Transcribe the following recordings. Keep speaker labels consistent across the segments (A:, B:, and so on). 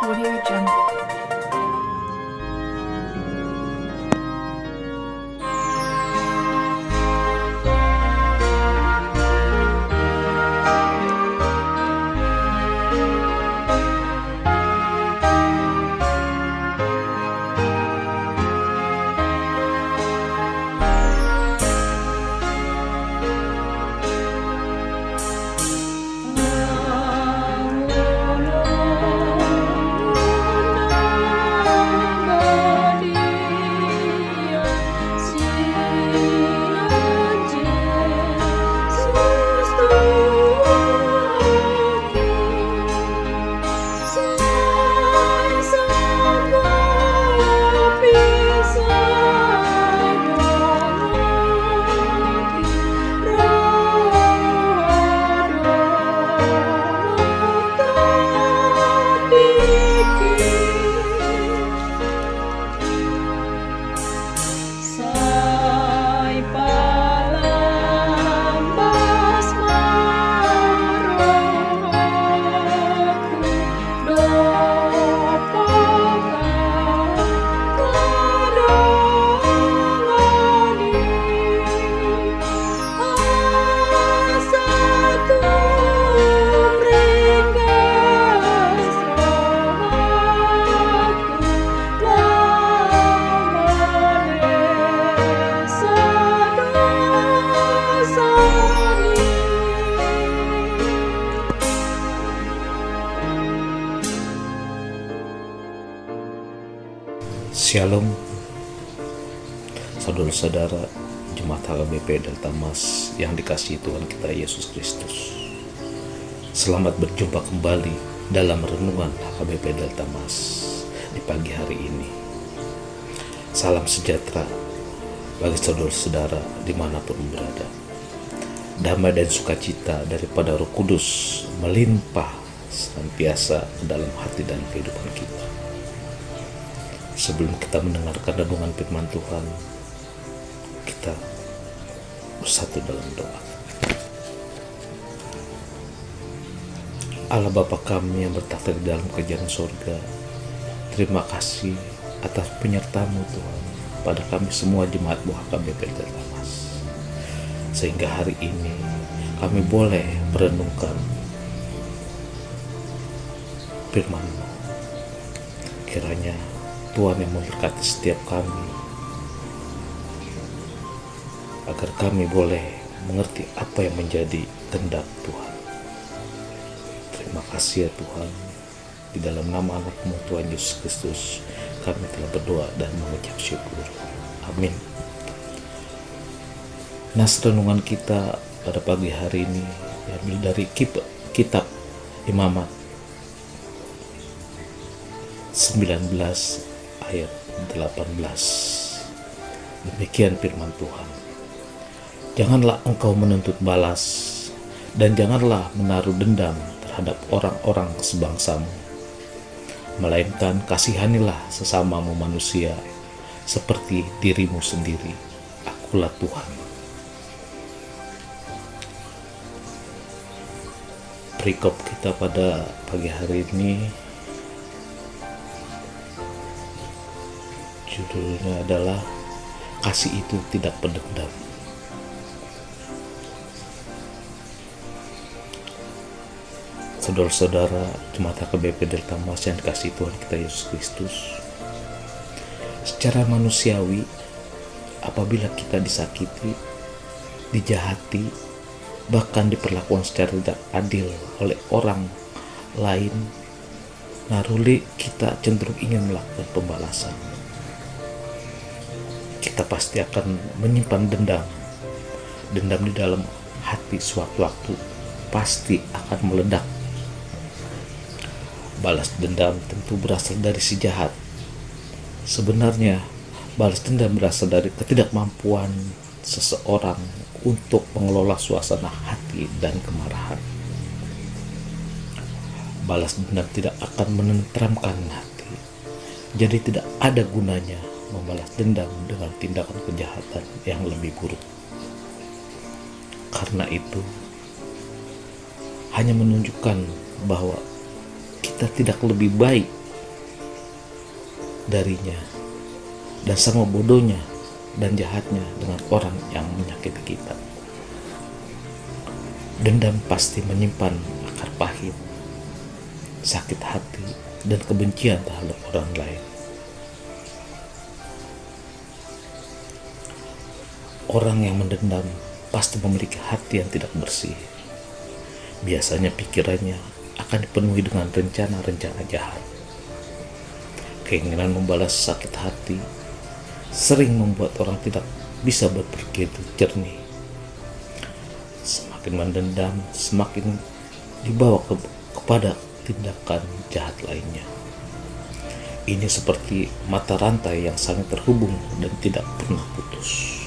A: Audio Jungle.
B: Shalom, saudara-saudara Jemaat HKBP Delta Mas yang dikasihi Tuhan kita Yesus Kristus. Selamat berjumpa kembali dalam renungan HKBP Delta Mas di pagi hari ini. Salam sejahtera bagi saudara-saudara dimanapun berada. Damai dan sukacita daripada Roh Kudus melimpah senantiasa ke dalam hati dan kehidupan kita. Sebelum kita mendengarkan renungan firman Tuhan, kita bersatu dalam doa. Allah Bapa kami yang bertakhta di dalam kerajaan sorga, terima kasih atas penyertaan-Mu Tuhan pada kami semua jemaat buah HKBP Delta Mas. Sehingga hari ini kami boleh merenungkan firman-Mu. Kiranya Tuhan yang memberkati setiap kami, agar kami boleh mengerti apa yang menjadi kehendak Tuhan. Terima kasih ya Tuhan. Di dalam nama anak-Mu Tuhan Yesus Kristus, kami telah berdoa dan mengucap syukur. Amin. Nas renungan kita pada pagi hari ini diambil dari kitab Imamat 19 ayat 18. Demikian firman Tuhan. Janganlah engkau menuntut balas, dan janganlah menaruh dendam terhadap orang-orang sebangsamu, melainkan kasihanilah sesamamu manusia seperti dirimu sendiri. Akulah Tuhan. Perikop kita pada pagi hari ini judulnya adalah kasih itu tidak berdendam. Saudara-saudara Jemaat HKBP Delta Mas yang dikasihi Tuhan kita Yesus Kristus, secara manusiawi apabila kita disakiti, dijahati, bahkan diperlakukan secara tidak adil oleh orang lain, naruli kita cenderung ingin melakukan pembalasan. Kita pasti akan menyimpan dendam di dalam hati. Sewaktu-waktu pasti akan meledak. Balas dendam tentu berasal dari si jahat. Sebenarnya balas dendam berasal dari ketidakmampuan seseorang untuk mengelola suasana hati dan kemarahan. Balas dendam tidak akan menenteramkan hati. Jadi tidak ada gunanya membalas dendam dengan tindakan kejahatan yang lebih buruk. Karena itu hanya menunjukkan bahwa kita tidak lebih baik darinya, dan sama bodohnya dan jahatnya dengan orang yang menyakiti kita. Dendam pasti menyimpan akar pahit, sakit hati, dan kebencian terhadap orang lain. Orang yang mendendam pasti memiliki hati yang tidak bersih. Biasanya pikirannya akan dipenuhi dengan rencana-rencana jahat. Keinginan membalas sakit hati sering membuat orang tidak bisa berpikir jernih. Semakin mendendam, semakin dibawa kepada tindakan jahat lainnya. Ini seperti mata rantai yang saling terhubung dan tidak pernah putus.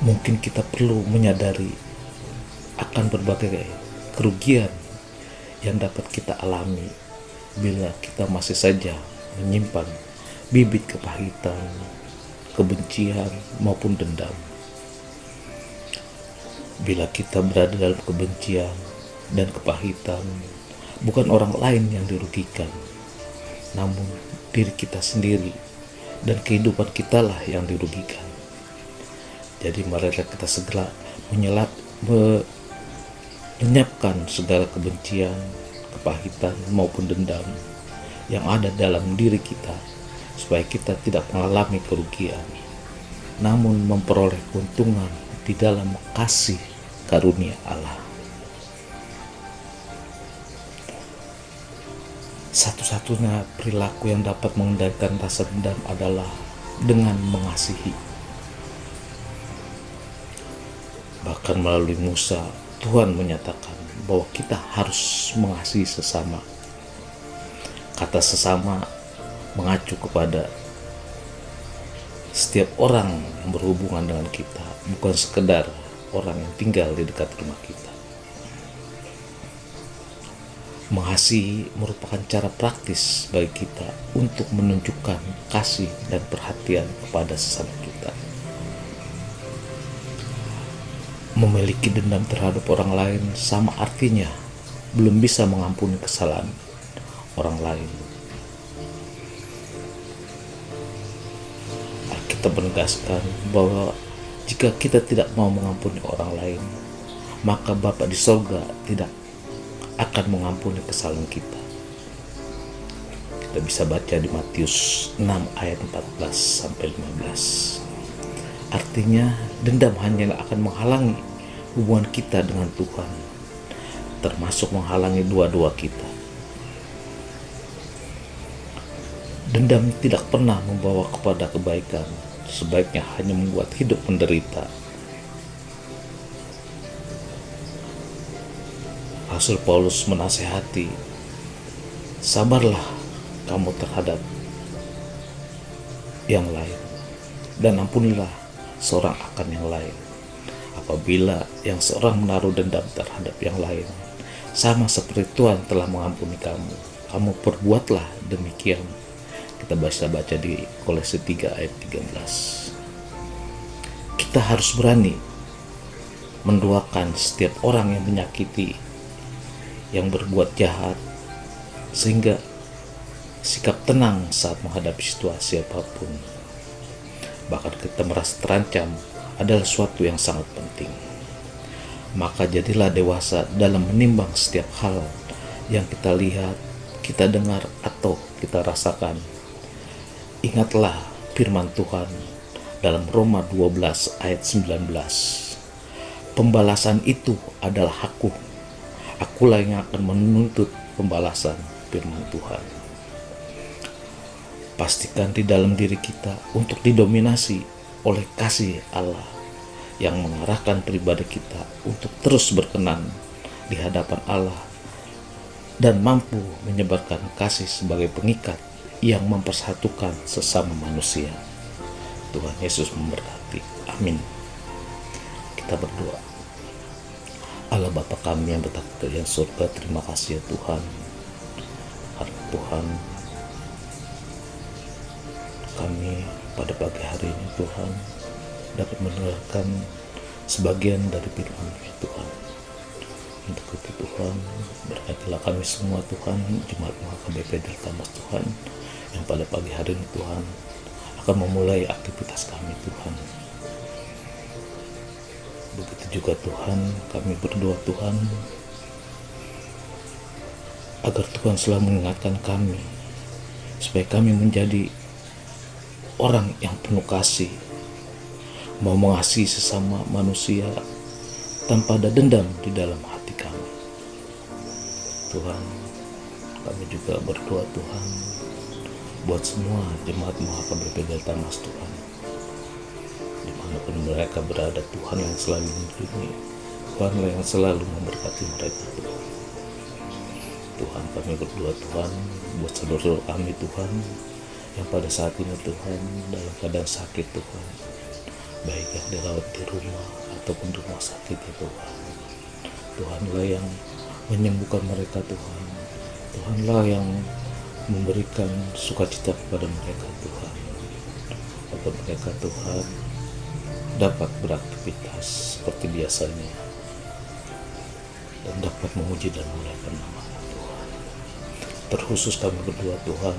B: Mungkin kita perlu menyadari akan berbagai kerugian yang dapat kita alami bila kita masih saja menyimpan bibit kepahitan, kebencian, maupun dendam. Bila kita berada dalam kebencian dan kepahitan, bukan orang lain yang dirugikan, namun diri kita sendiri dan kehidupan kitalah yang dirugikan. Jadi marilah kita segera menyiapkan segala kebencian, kepahitan maupun dendam yang ada dalam diri kita, supaya kita tidak mengalami kerugian, namun memperoleh keuntungan di dalam kasih karunia Allah. Satu-satunya perilaku yang dapat mengendalikan rasa dendam adalah dengan mengasihi. Bahkan melalui Musa, Tuhan menyatakan bahwa kita harus mengasihi sesama. Kata sesama mengacu kepada setiap orang yang berhubungan dengan kita, bukan sekedar orang yang tinggal di dekat rumah kita. Mengasihi merupakan cara praktis bagi kita untuk menunjukkan kasih dan perhatian kepada sesama kita. Memiliki dendam terhadap orang lain sama artinya belum bisa mengampuni kesalahan orang lain. Alkitab menegaskan bahwa jika kita tidak mau mengampuni orang lain, maka Bapa di sorga tidak akan mengampuni kesalahan kita. Kita bisa baca di Matius 6 ayat 14-15. Artinya dendam hanya akan menghalangi hubungan kita dengan Tuhan, termasuk menghalangi doa-doa kita. Dendam tidak pernah membawa kepada kebaikan, sebaiknya hanya membuat hidup menderita. Rasul Paulus menasihati, sabarlah kamu terhadap yang lain, dan ampunilah seorang akan yang lain. Apabila yang seorang menaruh dendam terhadap yang lain, sama seperti Tuhan telah mengampuni kamu, kamu perbuatlah demikian. Kita baca di Kolose 3 ayat 13. Kita harus berani mendoakan setiap orang yang menyakiti, yang berbuat jahat, sehingga sikap tenang saat menghadapi situasi apapun, bahkan kita merasa terancam, adalah sesuatu yang sangat penting. Maka jadilah dewasa dalam menimbang setiap hal yang kita lihat, kita dengar, atau kita rasakan. Ingatlah firman Tuhan dalam Roma 12 ayat 19. Pembalasan itu adalah hakku. Akulah yang akan menuntut pembalasan, firman Tuhan. Pastikan di dalam diri kita untuk didominasi oleh kasih Allah yang mengarahkan pribadi kita untuk terus berkenan di hadapan Allah dan mampu menyebarkan kasih sebagai pengikat yang mempersatukan sesama manusia. Tuhan Yesus memberkati. Amin. Kita berdoa. Allah Bapa kami yang bertakwa di surga, terima kasih ya Tuhan. Karena Tuhan, kami pada pagi hari ini Tuhan dapat mendengarkan sebagian dari firman-Mu ya Tuhan. Untuk itu Tuhan, berkatilah kami semua Tuhan, Jemaat KBP Delta Mas Tuhan, yang pada pagi hari ini Tuhan akan memulai aktivitas kami Tuhan. Begitu juga Tuhan, kami berdoa Tuhan, agar Tuhan selalu mengingatkan kami, supaya kami menjadi orang yang penuh kasih, mau mengasihi sesama manusia tanpa ada dendam di dalam hati kami. Tuhan, kami juga berdoa Tuhan buat semua jemaat KBP Delta Mas Tuhan, dimanapun mereka berada Tuhan, yang selalu melindungi, Tuhan yang selalu memberkati mereka Tuhan. Tuhan, kami berdoa Tuhan buat saudara kami Tuhan, yang pada saat ini Tuhan dalam keadaan sakit Tuhan, baik yang dirawat di rumah ataupun di rumah sakit ya Tuhan. Tuhanlah yang menyembuhkan mereka Tuhan. Tuhanlah yang memberikan sukacita kepada mereka Tuhan, agar mereka Tuhan dapat beraktivitas seperti biasanya dan dapat memuji dan memuliakan nama Tuhan. Terkhusus kami berdoa Tuhan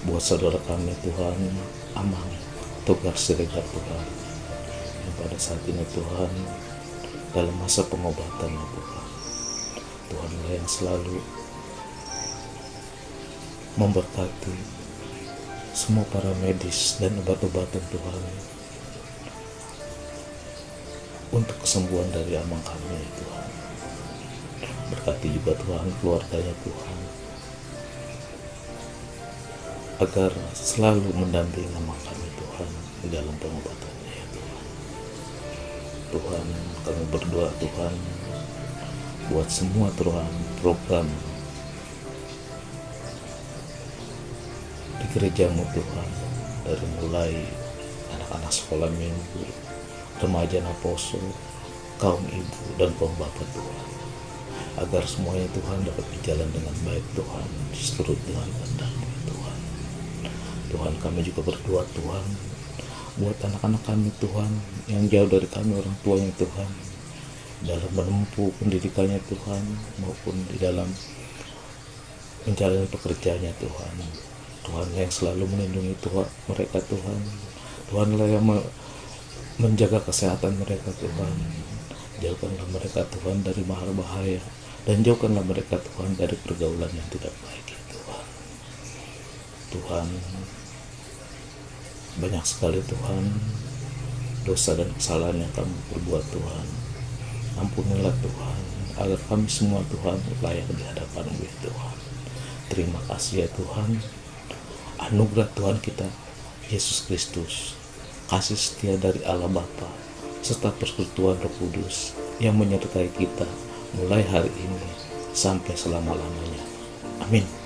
B: buat saudara kami Tuhan, Amang Togar Siregar Tuhan, yang pada saat ini Tuhan dalam masa pengobatan ya Tuhan. Tuhanlah yang selalu memberkati semua para medis dan obat-obatan Tuhan untuk kesembuhan dari Amang kami ya Tuhan. Berkati juga Tuhan keluarganya Tuhan, agar selalu mendampingi Amang kami Tuhan di dalam pengobatannya ya Tuhan. Tuhan, kami berdoa Tuhan buat semua Tuhan program di gerejamu Tuhan, dari mulai anak-anak sekolah minggu, remaja Naposo, kaum ibu dan kaum bapak Tuhan, agar semuanya Tuhan dapat berjalan dengan baik Tuhan, seturut dengan kehendak-Mu Tuhan. Tuhan, kami juga berdoa Tuhan buat anak-anak kami Tuhan, yang jauh dari kami orang tuanya Tuhan, dalam menempuh pendidikannya Tuhan, maupun di dalam menjalani pekerjaannya Tuhan. Tuhan yang selalu melindungi Tuhan mereka Tuhan. Tuhanlah yang menjaga kesehatan mereka Tuhan. Jauhkanlah mereka Tuhan dari mahal bahaya, dan jauhkanlah mereka Tuhan dari pergaulan yang tidak baik ya Tuhan. Tuhan, banyak sekali Tuhan dosa dan kesalahan yang kami perbuat Tuhan. Ampunilah Tuhan, agar kami semua Tuhan layak di hadapan-Mu ya Tuhan. Terima kasih ya Tuhan. Anugerah Tuhan kita Yesus Kristus, kasih setia dari Allah Bapa, serta persekutuan Roh Kudus yang menyertai kita mulai hari ini sampai selama-lamanya. Amin.